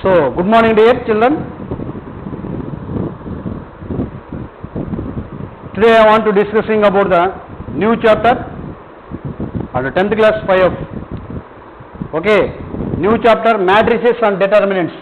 So, good morning dear children. Today I want to discussing about the new chapter and the 10th class 5. Okay, new chapter matrices and determinants.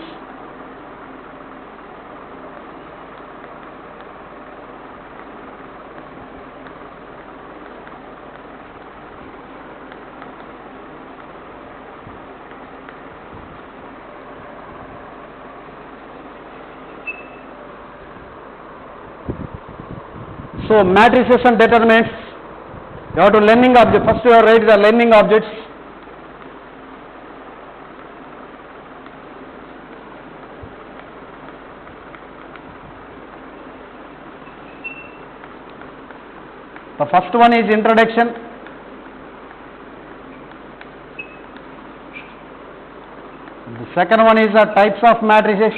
So, matrices and determinants, you have to learning object. First you have to write the learning objects. The first one is introduction. The second one is the types of matrices.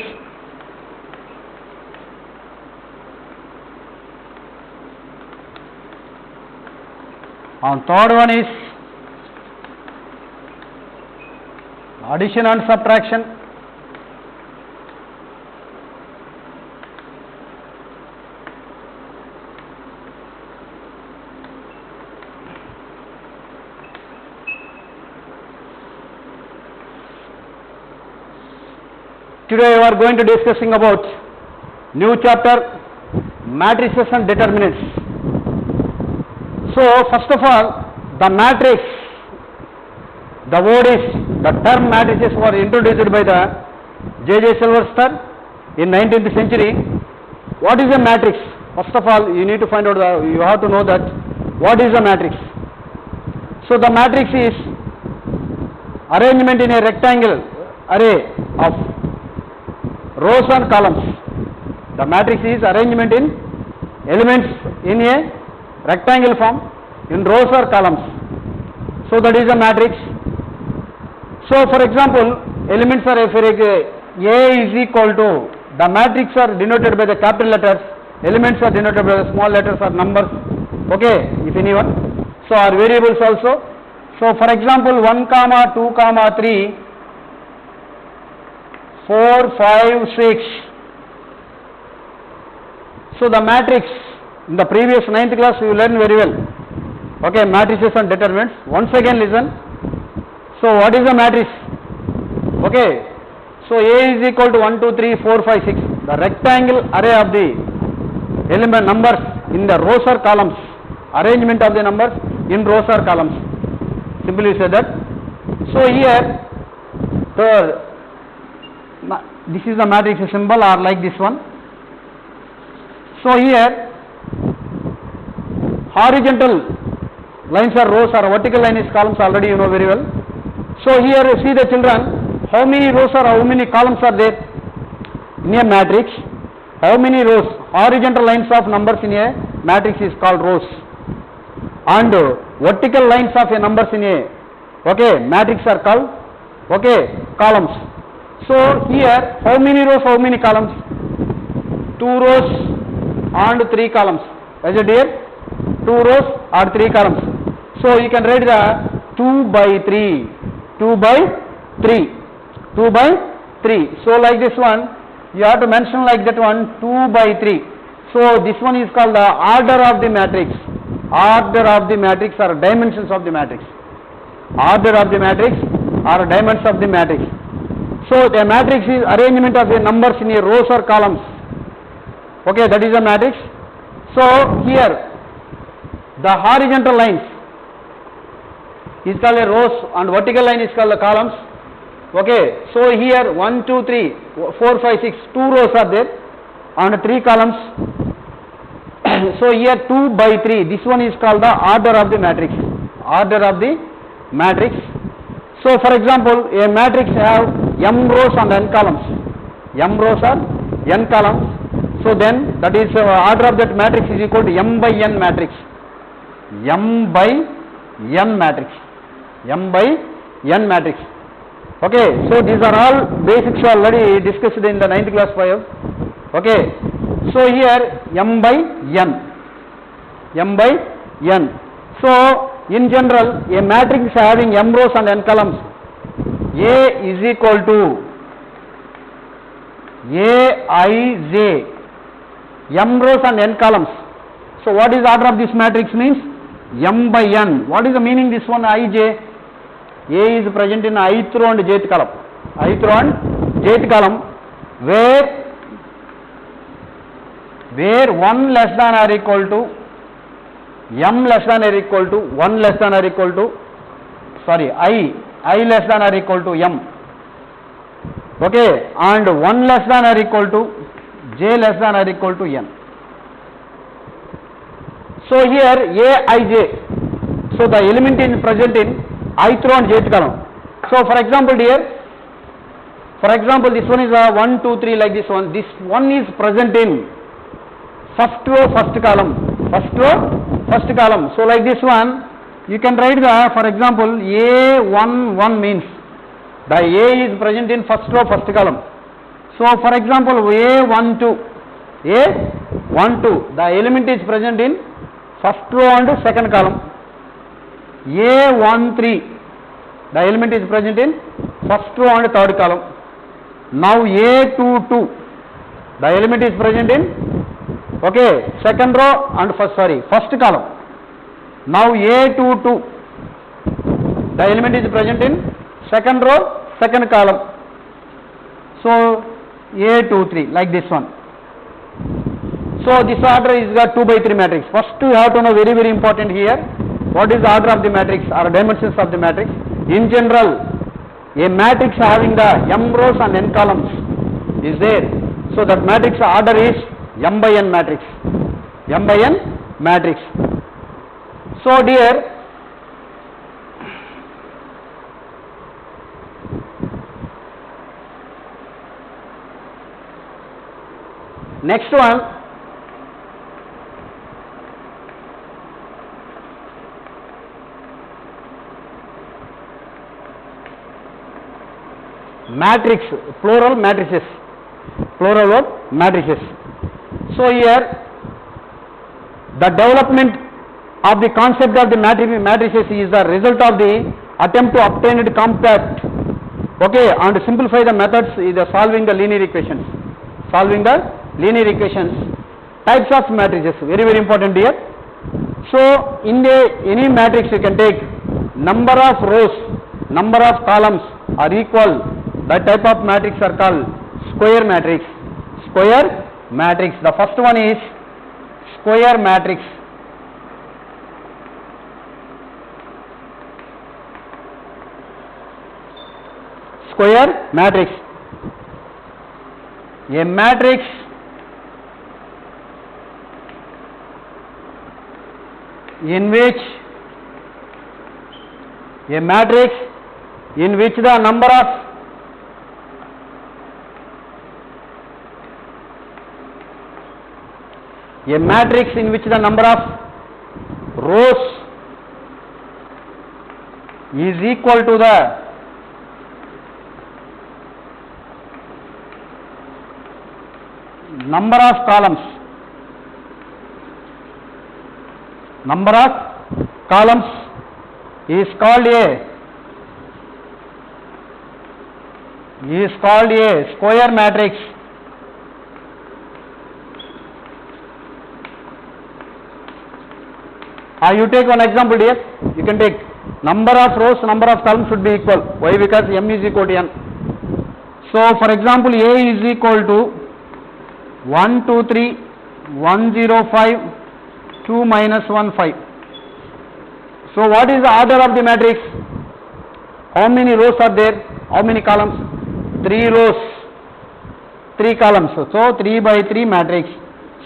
And third one is addition and subtraction. Today we are going to discussing about new chapter matrices and determinants. So, first of all, the matrix, the word is, the term matrices were introduced by the J.J. Sylvester in 19th century. What is a matrix? First of all, you need to find out, you have to know that what is a matrix. So, the matrix is arrangement in a rectangle array of rows and columns. The matrix is arrangement in elements in a rectangle form in rows or columns. So that is a matrix. So for example, elements are A is equal to, the matrix are denoted by the capital letters, elements are denoted by the small letters or numbers, okay, if anyone. So are variables also. So for example, 1, 2, 3, 4, 5, 6. So the matrix, in the previous 9th class you learned very well, okay, matrices and determinants. Once again listen. So what is a matrix? Okay, so A is equal to 1, 2, 3, 4, 5, 6, the rectangle array of the element numbers in the rows or columns, arrangement of the numbers in rows or columns, simply say that. So here this is the matrix symbol, or like this one. So here horizontal lines are rows, or vertical line is columns, already you know very well. So here you see the children, how many rows or how many columns are there in a matrix? How many rows? Horizontal lines of numbers in a matrix is called rows, and vertical lines of a numbers in a matrix are called columns. So here how many rows, how many columns? 2 rows and 3 columns. Is it here? 2 rows or 3 columns. So you can write the 2 by 3, 2 by 3, 2 by 3. So like this one, you have to mention like that one, 2 by 3. So this one is called the order of the matrix. Order of the matrix or dimensions of the matrix. Order of the matrix or dimensions of the matrix. So the matrix is arrangement of the numbers in a rows or columns. Okay, that is a matrix. So here the horizontal lines is called a rows and vertical line is called the columns. Okay, so here 1, 2, 3, 4, 5, 6, 2 rows are there and 3 columns. So here 2 by 3, this one is called the order of the matrix. Order of the matrix. So for example, a matrix have m rows and n columns. M rows are n columns. So then that is order of that matrix is equal to m by n matrix. M by n matrix. M by n matrix. Okay, so these are all basics already discussed in the 9th class 5. Okay, so here m by n. M by n. So in general, a matrix having m rows and n columns, A is equal to Aij, m rows and n columns. So what is the order of this matrix means m by n. What is the meaning this one Ij? A is present in ith row and jth column. Ith row and jth column where 1 less than or equal to m less than or equal to 1 less than or equal to I less than or equal to m. Okay, and 1 less than or equal to j less than or equal to n. So here Aij, so the element is present in ith row and jth column. So for example here, this one is a 1, 2, 3 like this one. This one is present in first row, first column. First row, first column. So like this one, you can write the, for example, A11 means the A is present in first row, first column. So for example, A12, the element is present in first row and second column. A13, the element is present in first row and third column. Now A22, the element is present in second row and first column. Now A22, the element is present in second row, second column. So A23 like this one. So this order is the 2 by 3 matrix. First you have to know very, very important here, what is the order of the matrix or dimensions of the matrix. In general, a matrix having the m rows and n columns is there. So that matrix order is m by n matrix. M by n matrix. So dear, next one, matrix, plural matrices, plural of matrices. So here the development of the concept of the matrices is the result of the attempt to obtain it compact, and simplify the methods is the solving the linear equations. Solving the linear equations. Types of matrices, very, very important here. So in any matrix you can take number of rows, number of columns are equal. That type of matrix are called square matrix. Square matrix. The first one is square matrix. Square matrix. A matrix in which the number of rows is equal to the number of columns. Number of columns is called a square matrix. You take one example here. You can take number of rows, number of columns should be equal. Why? Because m is equal to n. So for example, A is equal to 1, 2, 3, 1, 0, 5, 2, minus 1, 5. So what is the order of the matrix? How many rows are there? How many columns? 3 rows, 3 columns. So 3 by 3 matrix.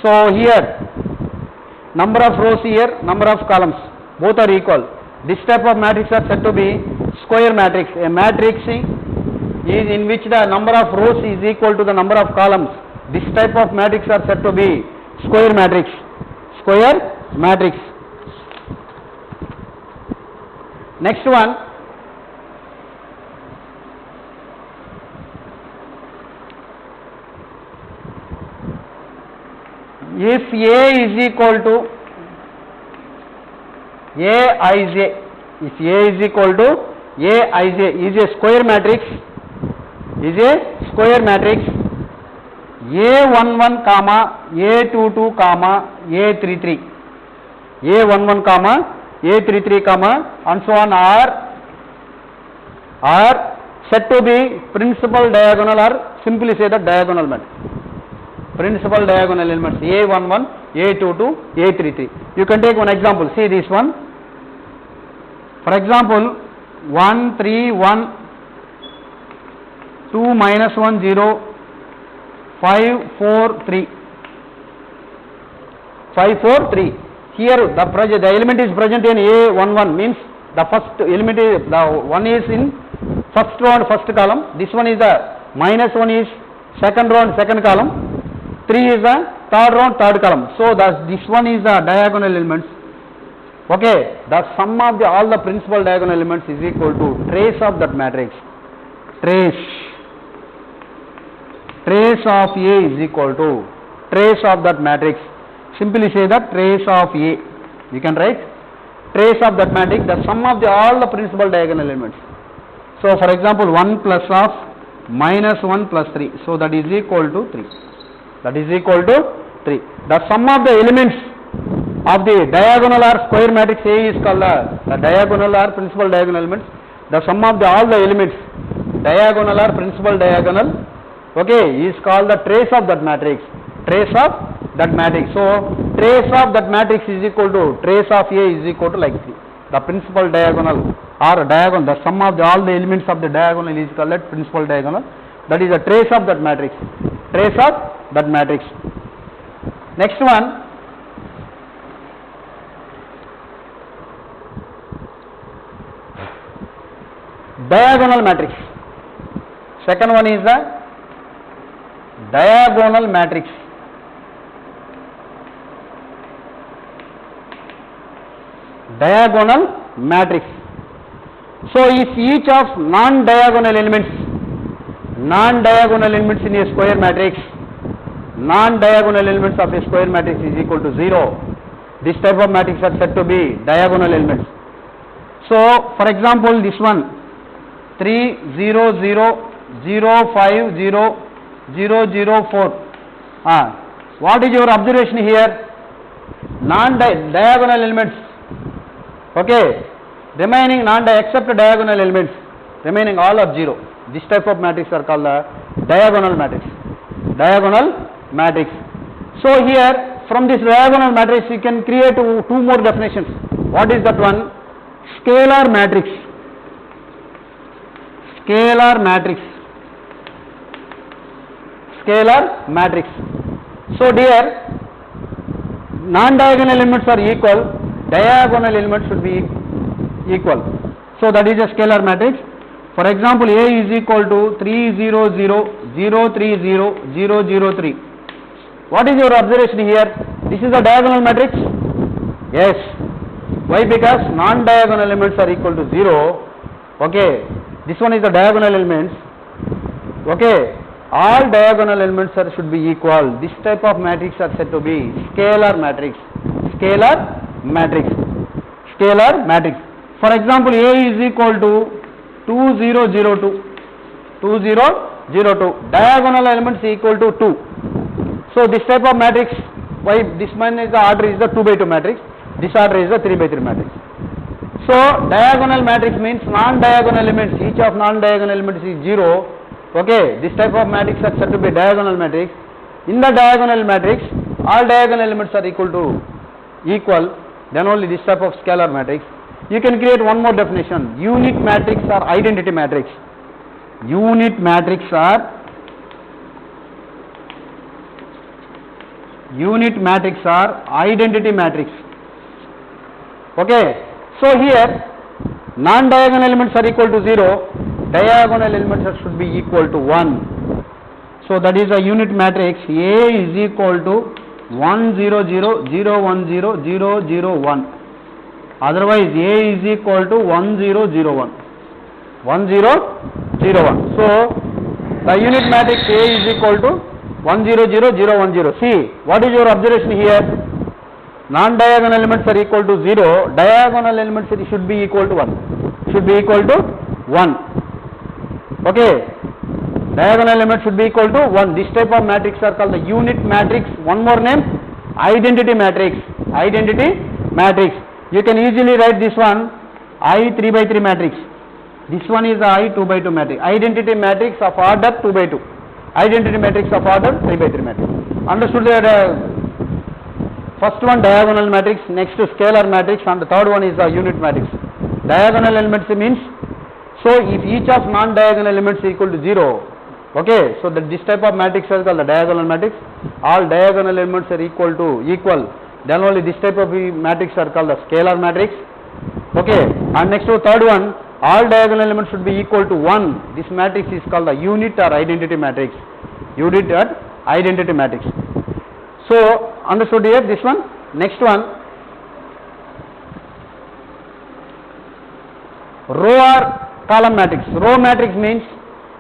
So here number of rows here, number of columns, both are equal. This type of matrix are said to be square matrix. A matrix is in which the number of rows is equal to the number of columns. This type of matrix are said to be square matrix. Square matrix. Next one, if A is equal to Aij, if A is equal to Aij is a square matrix, A11 comma A22 comma A33, A11 comma A33 comma and so on are said to be principal diagonal, or simply say the diagonal matrix. Principal diagonal elements A11, A22, A33. You can take one example. See this one. For example, 1, 3, 1, 2, minus 1, 0, 5, 4, 3. 5, 4, 3. Here the element is present in A11, means the first element is, the one is in first row and first column. This one is the minus 1 is second row and second column. 3 is the third row and third column. So this one is the diagonal elements. Okay, the sum of all the principal diagonal elements is equal to trace of that matrix. Trace of A is equal to trace of that matrix. Simply say that trace of A. You can write trace of that matrix, the sum of all the principal diagonal elements. So for example, 1 plus of minus 1 plus 3. So that is equal to 3. That is equal to 3. The sum of the elements of the diagonal or square matrix A is called the diagonal or principal diagonal elements. The sum of all the elements, diagonal or principal diagonal, okay, is called the trace of that matrix. Trace of that matrix. So trace of that matrix is equal to trace of A is equal to like 3. The principal diagonal or diagonal, the sum of all the elements of the diagonal is called principal diagonal. That is the trace of that matrix. Trace of that matrix. Next one. Diagonal matrix. Second one is the diagonal matrix. Diagonal matrix. So if each of non-diagonal elements in a square matrix, non-diagonal elements of a square matrix is equal to 0, this type of matrix are said to be diagonal elements. So for example, this one 3, 0, 0, 0, 5, 0, 0, 0, 4. What is your observation here? Non-diagonal elements. Okay, remaining except diagonal elements, remaining all are 0. This type of matrix are called the diagonal matrix. Diagonal matrix. So here from this diagonal matrix you can create two more definitions. What is that one? Scalar matrix. Scalar matrix. Scalar matrix. So dear, non-diagonal elements are equal, diagonal elements should be equal. So that is a scalar matrix. For example, A is equal to 3, 0, 0, 0, 3, 0, 0, 0, 3. What is your observation here? This is a diagonal matrix? Yes. Why? Because non-diagonal elements are equal to 0. Okay. This one is the diagonal elements. Okay. All diagonal elements should be equal. This type of matrix are said to be scalar matrix. Scalar matrix. Scalar matrix. For example, A is equal to 2, 0, 0, 2. 2, 0, 0, 2. Diagonal elements equal to 2. So this type of matrix, why this one is the order is the 2 by 2 matrix. This order is the 3 by 3 matrix. So diagonal matrix means non-diagonal elements. Each of non-diagonal elements is 0. Okay, this type of matrix are said to be diagonal matrix. In the diagonal matrix, all diagonal elements are equal. Then only this type of scalar matrix. You can create one more definition. Unit matrix or identity matrix. Unit matrix or identity matrix. Okay. So here non-diagonal elements are equal to 0. Diagonal elements should be equal to 1. So that is a unit matrix. A is equal to 1, 0, 0, 0, 1, 0, 0, 0, 1. Otherwise, A is equal to 1, 0, 0, 1. 1, 0, 0, 1. So the unit matrix A is equal to 1, 0, 0, 0, 1, 0. See, what is your observation here? Non-diagonal elements are equal to 0. Diagonal elements should be equal to 1. Should be equal to 1. Okay. diagonal element should be equal to 1. This type of matrix are called the unit matrix. One more name, identity matrix. Identity matrix. You can easily write this one I 3 by 3 matrix. This one is I 2 by 2 matrix. Identity matrix of order 2 by 2. Identity matrix of order 3 by 3 matrix. Understood that? First one diagonal matrix, next scalar matrix, and the third one is the unit matrix. Diagonal elements means, so if each of non-diagonal elements is equal to 0, okay, so this type of matrix is called the diagonal matrix. All diagonal elements are equal, then only this type of matrix are called the scalar matrix. Okay, and next to third one, all diagonal elements should be equal to 1. This matrix is called the unit or identity matrix. Unit or identity matrix. So understood here this one. Next one, row or column matrix. Row matrix means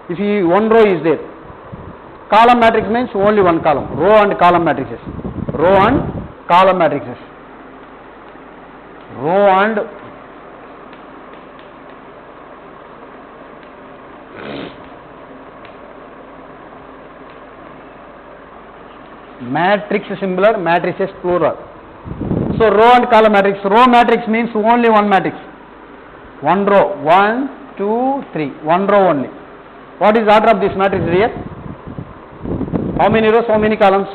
if one row is there. Column matrix means only one column. Row and column matrices. Row and column matrices. Row and matrix singular, matrices plural. So row and column matrix. Row matrix means only one matrix. One row. 1, 2, 3. One row only. What is order of this matrix here? How many rows, how many columns?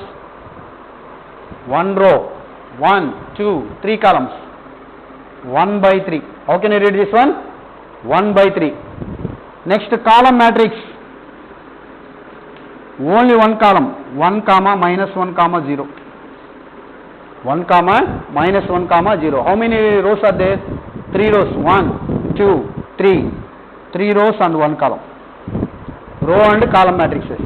One row. 1, 2, 3 columns. 1 by 3. How can you read this one? 1 by 3. Next column matrix. Only one column. 1 comma minus 1 comma 0. 1 comma minus 1 comma 0. How many rows are there? 3 rows. 1, 2, 3. 3 rows and 1 column. Row and column matrices.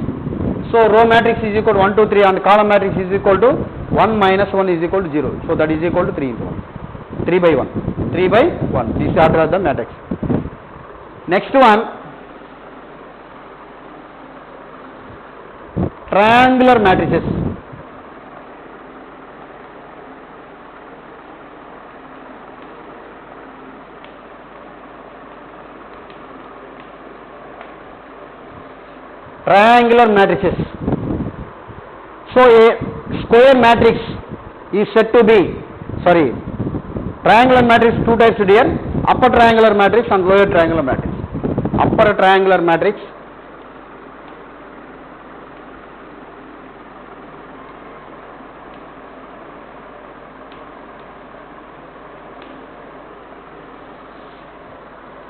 So row matrix is equal to 1, 2, 3 and column matrix is equal to 1 minus 1 is equal to 0. So that is equal to 3 into 1. 3 by 1. 3 by 1. This is order of the matrix. Next one, triangular matrices. Triangular matrices. So a square matrix is said to be, triangular matrix two types here, upper triangular matrix and lower triangular matrix. Upper triangular matrix,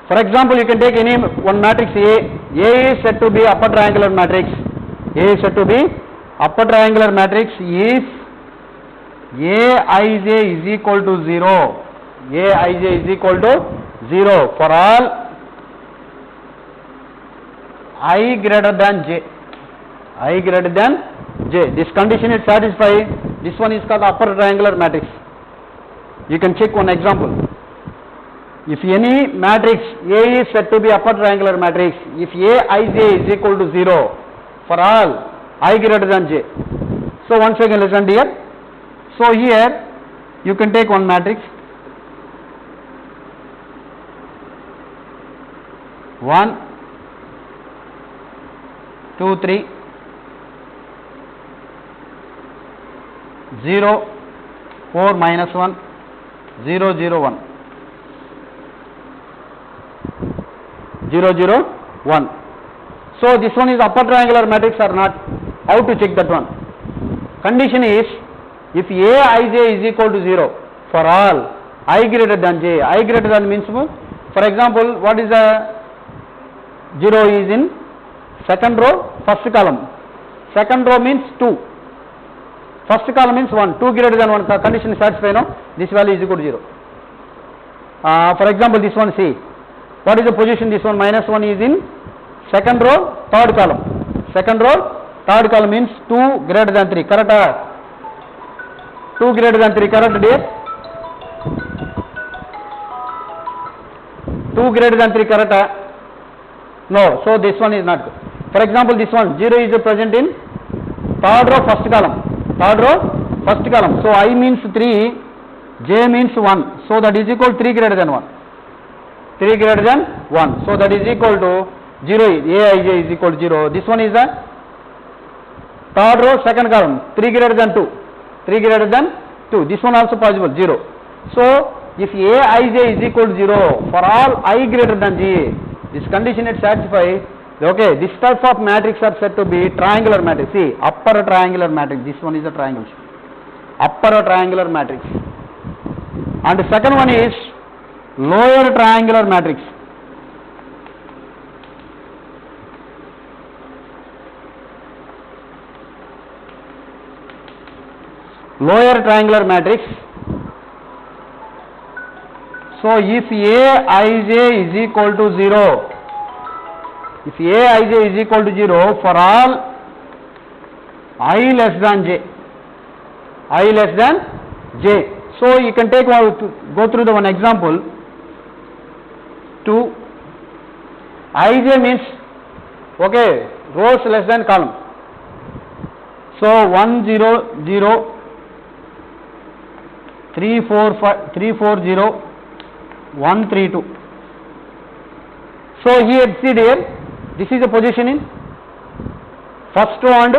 for example, you can take any one matrix A. A is said to be upper triangular matrix. A is said to be upper triangular matrix if Aij is equal to 0. Aij is equal to 0 for all I greater than j. I greater than j. This condition is satisfied. This one is called upper triangular matrix. You can check one example. If any matrix A is said to be upper triangular matrix, if Aij is equal to 0 for all I greater than j. So once again listen here. So here you can take one matrix 1, 2, 3, 0, 4, minus 1, 0, 0, 1. 0, 0, 1. So this one is upper triangular matrix or not? How to check that one? Condition is if Aij is equal to 0 for all I greater than j. I greater than means, for example, what is the 0 is in second row, first column. Second row means 2. First column means 1. 2 greater than 1 condition is satisfied. No? This value is equal to 0. For example, this one see. What is the position? This one minus 1 is in second row, third column. Second row, third column means 2 greater than 3. Correct? 2 greater than 3. Correct, dear? 2 greater than 3. Correct? No. So this one is not. For example, this one 0 is present in third row, first column. Third row, first column. So I means 3, j means 1. So that is equal to 3 greater than 1. 3 greater than 1. So that is equal to 0, Aij is equal to 0. This one is the third row, second column, 3 greater than 2. 3 greater than 2. This one also possible, 0. So, if Aij is equal to 0 for all I greater than j, this condition is satisfied. Okay, this type of matrix are said to be triangular matrix. See, upper triangular matrix. This one is a triangle. Upper triangular matrix. And the second one is lower triangular matrix. Lower triangular matrix. So, if Aij is equal to 0, if Aij is equal to 0 for all I less than j, I less than j. So, you can take go through the one example. 2 Ij means, okay, rows less than column. So, 1 0 0 3 4 5 3 4 0 1 3 2. So, here see there, this is the position in first row and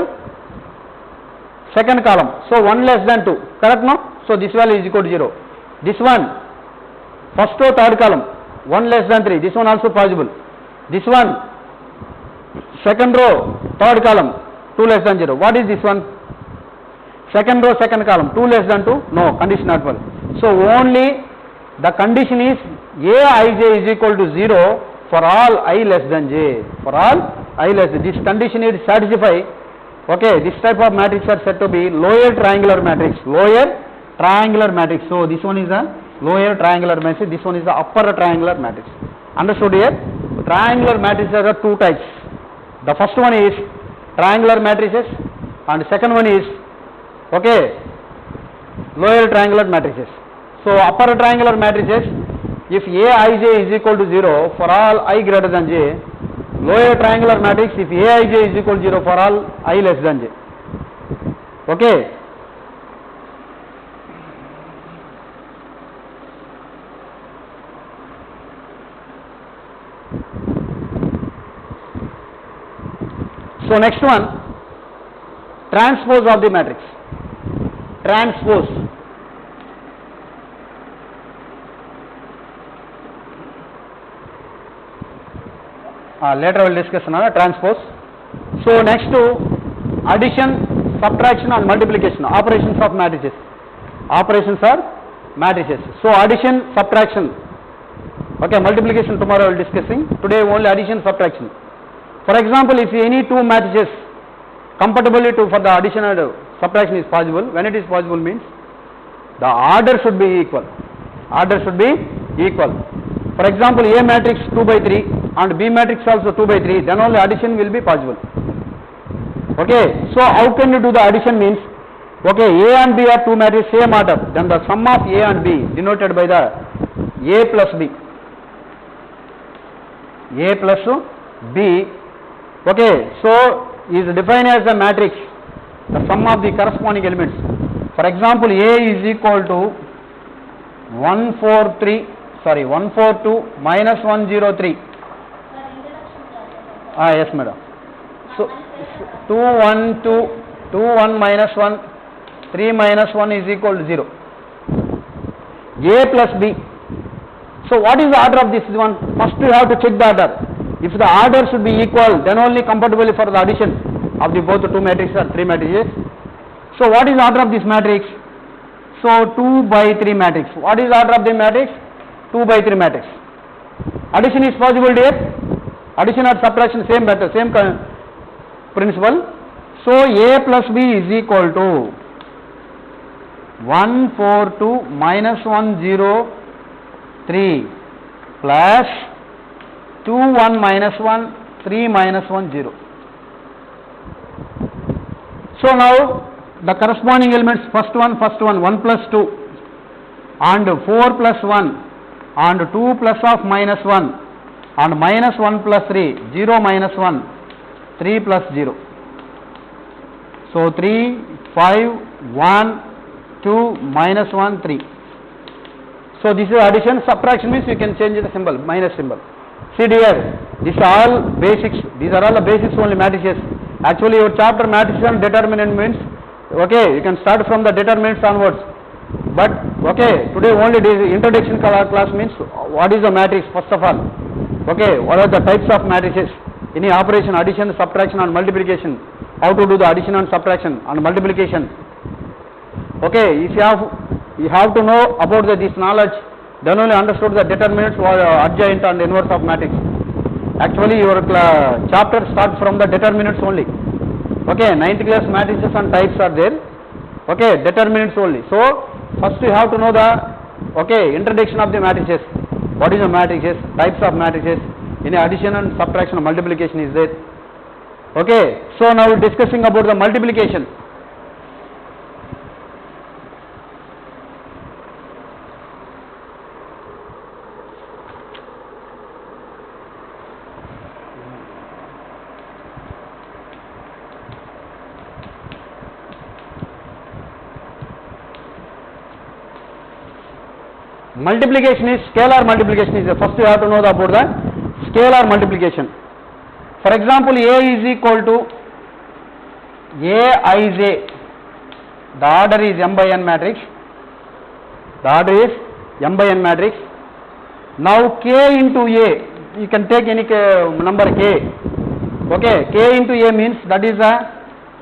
second column. So, 1 less than 2, correct no? So, this value is equal to 0. This one, first row third column, 1 less than 3, this one also possible. This one, second row third column, 2 less than 0. What is this one? Second row second column, 2 less than 2, no, condition not valid. So, only the condition is Aij is equal to 0 for all I less than j, for all I less than. This condition is satisfied. Okay, this type of matrix are said to be lower triangular matrix, lower triangular matrix. So, this one is a lower triangular matrix, this one is the upper triangular matrix. Understood here? Triangular matrices are two types. The first one is triangular matrices and the second one is, okay, lower triangular matrices. So, upper triangular matrices, if Aij is equal to 0 for all I greater than j, lower triangular matrix if Aij is equal to 0 for all I less than j. Okay. So, next one, transpose of the matrix. Transpose. Later I will discuss another transpose. So, next to addition, subtraction and multiplication, operations of matrices. Operations are matrices. So, addition, subtraction. Okay, multiplication tomorrow I will discussing. Today only addition, subtraction. For example, if any two matrices compatibility for the addition and subtraction is possible, when it is possible means the order should be equal. Order should be equal. For example, A matrix 2 by 3 and B matrix also 2 by 3, then only addition will be possible. Okay, so how can you do the addition means, okay, A and B are two matrices same order, then the sum of A and B denoted by the A plus B. A plus B, okay, so is defined as a matrix, the sum of the corresponding elements. For example, A is equal to 142 minus 103. Yes madam. So 2 1 minus 1, 3 minus 1 is equal to 0. A plus B. So what is the order of this one? First you have to check the order. If the order should be equal, then only compatible for the addition of the both the two matrices or three matrices. So what is the order of this matrix? So 2 by 3 matrix. What is the order of the matrix? 2 by 3 matrix. Addition is possible here. Addition or subtraction same method, same principle. So A plus B is equal to 142 minus 103 plus 2 1 minus 1 3 minus 1 0. So now the corresponding elements, first one 1 plus 2 and 4 plus 1 and 2 plus of minus 1 and minus 1 plus 3, 0 minus 1, 3 plus 0. So 3, 5, 1, 2, minus 1, 3. So this is addition. Subtraction means you can change the symbol, minus symbol. See here, These are all basics. These are all the basics only matrices. Actually, your chapter matrices and determinant means, okay, you can start from the determinants onwards. But okay, today only this introduction class means what is the matrix first of all. Okay, what are the types of matrices? Any operation, addition, subtraction, and multiplication. How to do the addition and subtraction and multiplication. Okay, if you have to know about this knowledge, then only understood the determinants or adjoint and inverse of matrix. Actually, your chapter starts from the determinants only. Okay, 9th class matrices and types are there. Okay, determinants only. So, first you have to know the introduction of the matrices. What is the matrices? Types of matrices. Any addition and subtraction or multiplication is there. Okay, so now we are discussing about the multiplication. Multiplication is scalar multiplication is the first you have to know about the scalar multiplication. For example, A is equal to Aij. The order is m by n matrix. The order is m by n matrix. Now k into A, you can take any number k. Okay, k into A means that is a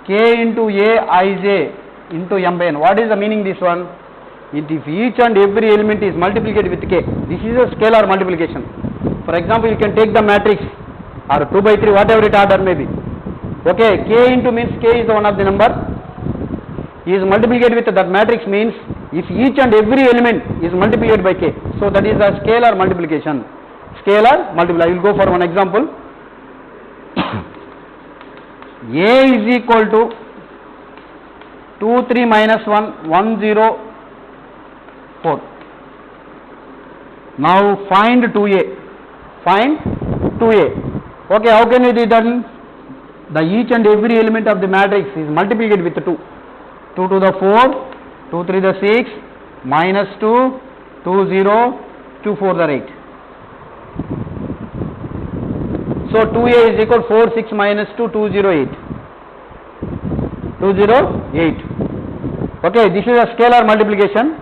k into Aij into m by n. What is the meaning this one? If each and every element is multiplied with k, this is a scalar multiplication. For example, you can take the matrix or 2 by 3, whatever it order may be. Okay, k into means k is one of the number. Is multiplied with that matrix means if each and every element is multiplied by k. So that is a scalar multiplication. Scalar multiply. I will go for one example. A is equal to 2, 3 minus 1, 1, 0, 4. Now find 2a. Find 2a. Okay, how can we do that? The each and every element of the matrix is multiplied with 2. 2 to the 4, 2 3 the 6, minus 2, 2 0, 2 4 the 8. So 2a is equal to 4 6 minus 2, 2 0 8. 2 0 8. Okay, this is a scalar multiplication.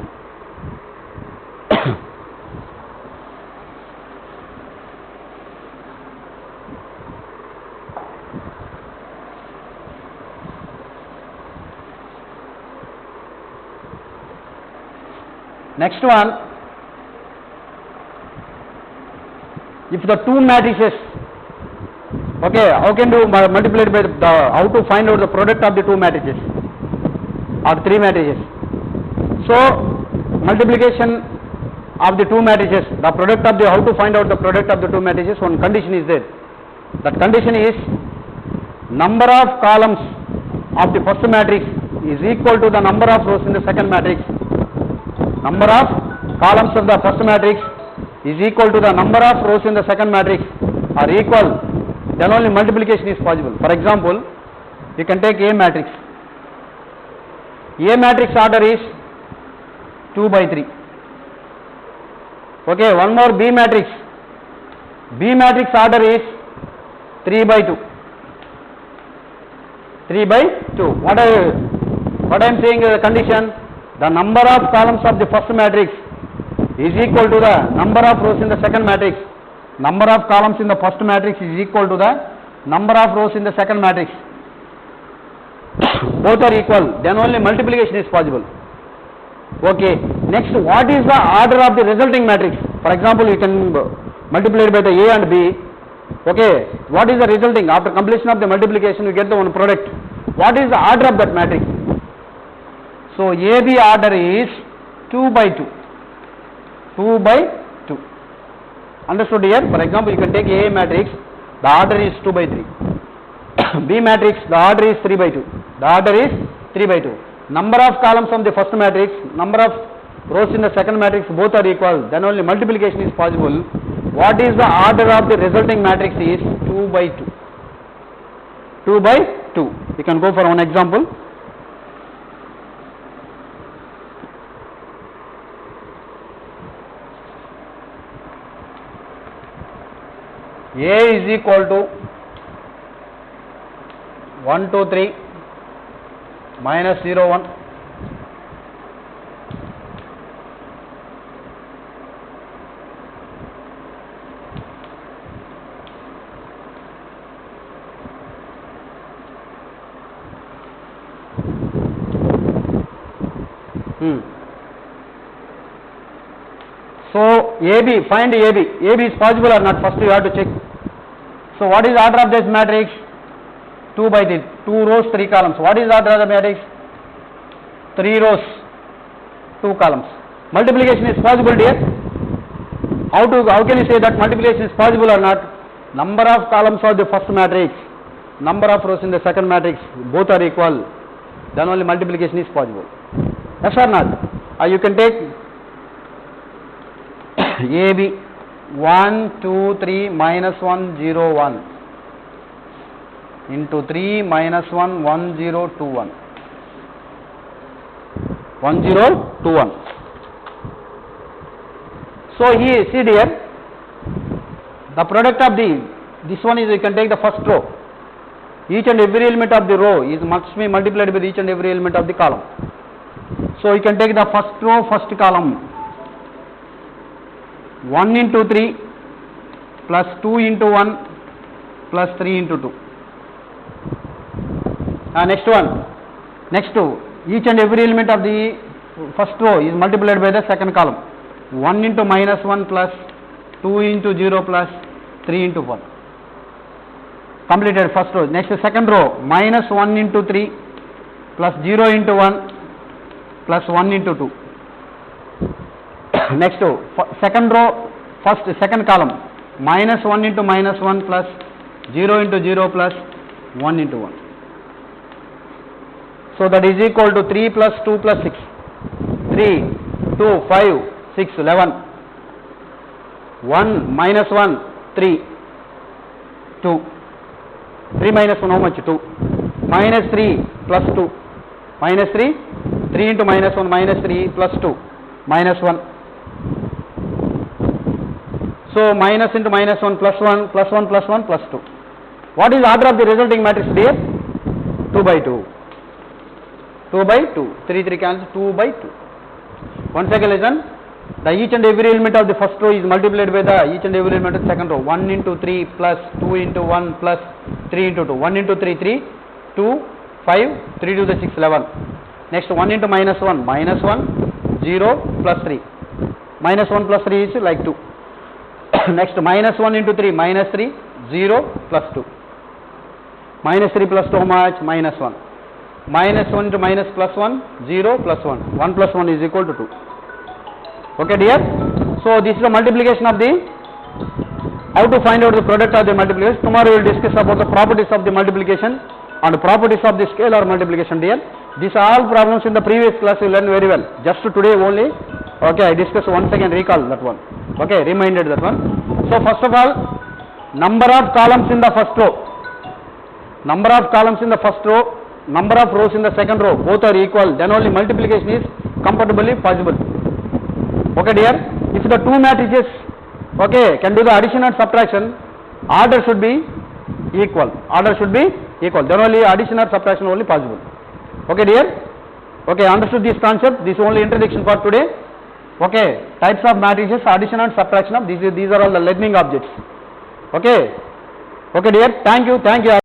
Next one, if the two matrices, okay, how can you multiply by how to find out the product of the two matrices or three matrices? So, multiplication of the two matrices, the product of the, how to find out the product of the two matrices, one condition is there. That condition is number of columns of the first matrix is equal to the number of rows in the second matrix. Number of columns of the first matrix is equal to the number of rows in the second matrix are equal, then only multiplication is possible. For example, you can take A matrix. A matrix order is 2 by 3. Okay, one more B matrix. B matrix order is 3 by 2. 3 by 2. What I am saying is the condition. The number of columns of the first matrix is equal to the number of rows in the second matrix. Number of columns in the first matrix is equal to the number of rows in the second matrix. Both are equal, then only multiplication is possible. Okay, next, what is the order of the resulting matrix? For example, you can multiply by the A and B. Okay, what is the resulting? After completion of the multiplication, you get the one product. What is the order of that matrix? So, AB order is 2 by 2. 2 by 2. Understood here? For example, you can take A matrix, the order is 2 by 3. B matrix, the order is 3 by 2. The order is 3 by 2. Number of columns from the first matrix, number of rows in the second matrix, both are equal. Then only multiplication is possible. What is the order of the resulting matrix is 2 by 2. 2 by 2. You can go for one example. A is equal to 1 2 3 minus 0 1. So AB, find AB. AB is possible or not? First you have to check. So what is the order of this matrix? 2 by 3. 2 rows, 3 columns. What is the order of the matrix? 3 rows, 2 columns. Multiplication is possible, dear. How can you say that multiplication is possible or not? Number of columns of the first matrix, number of rows in the second matrix, both are equal. Then only multiplication is possible. Yes or not? You can take AB 1 2 3 minus 1 0 1 into 3 minus 1 1 0 2 1 1 0 2 1. So here see dear, the product of this one is, you can take the first row. Each and every element of the row must be multiplied with each and every element of the column. So you can take the first row, first column. 1 into 3 plus 2 into 1 plus 3 into 2. Next one. Next two. Each and every element of the first row is multiplied by the second column. 1 into minus 1 plus 2 into 0 plus 3 into 1. Completed first row. Next second row. Minus 1 into 3 plus 0 into 1 plus 1 into 2. Next row. Second row, second column. Minus 1 into minus 1 plus 0 into 0 plus 1 into 1. So that is equal to 3 plus 2 plus 6. 3, 2, 5, 6, 11. 1 minus 1, 3, 2. 3 minus 1, how much? 2. Minus 3 plus 2. Minus 3, 3 into minus 1, minus 3 plus 2. Minus 1. So minus into minus 1 plus 1 plus 1 plus 1 plus 2. What is the order of the resulting matrix dear? 2 by 2. 2 by 2. 3 3 cancels, 2 by 2. Once again listen. The each and every element of the first row is multiplied by the each and every element of the second row. 1 into 3 plus 2 into 1 plus 3 into 2. 1 into 3, 3, 2, 5, 3 to the 6, 11. Next 1 into minus 1, minus 1, 0 plus 3. Minus 1 plus 3 is like 2. Next minus 1 into 3, minus 3, 0 plus 2. Minus 3 plus 2 how much? Minus 1. Minus 1 into minus plus 1, 0 plus 1. 1 plus 1 is equal to 2. Okay dear? So this is the multiplication of the, how to find out the product of the multiplication. Tomorrow we will discuss about the properties of the multiplication and properties of the scalar multiplication dear. These are all problems in the previous class you learned very well. Just today only, okay, I discuss once again, recall that one. Okay, reminded that one. So first of all, number of columns in the first row. Number of columns in the first row, number of rows in the second row, both are equal. Then only multiplication is comfortably possible. Okay dear, if the two matrices, okay, can do the addition and subtraction, order should be equal. Order should be equal. Then only addition or subtraction only possible. Okay dear? Okay, understood this concept? This is only introduction for today. Okay, types of matrices, addition and subtraction of these are all the learning objects. Okay. Okay dear, thank you.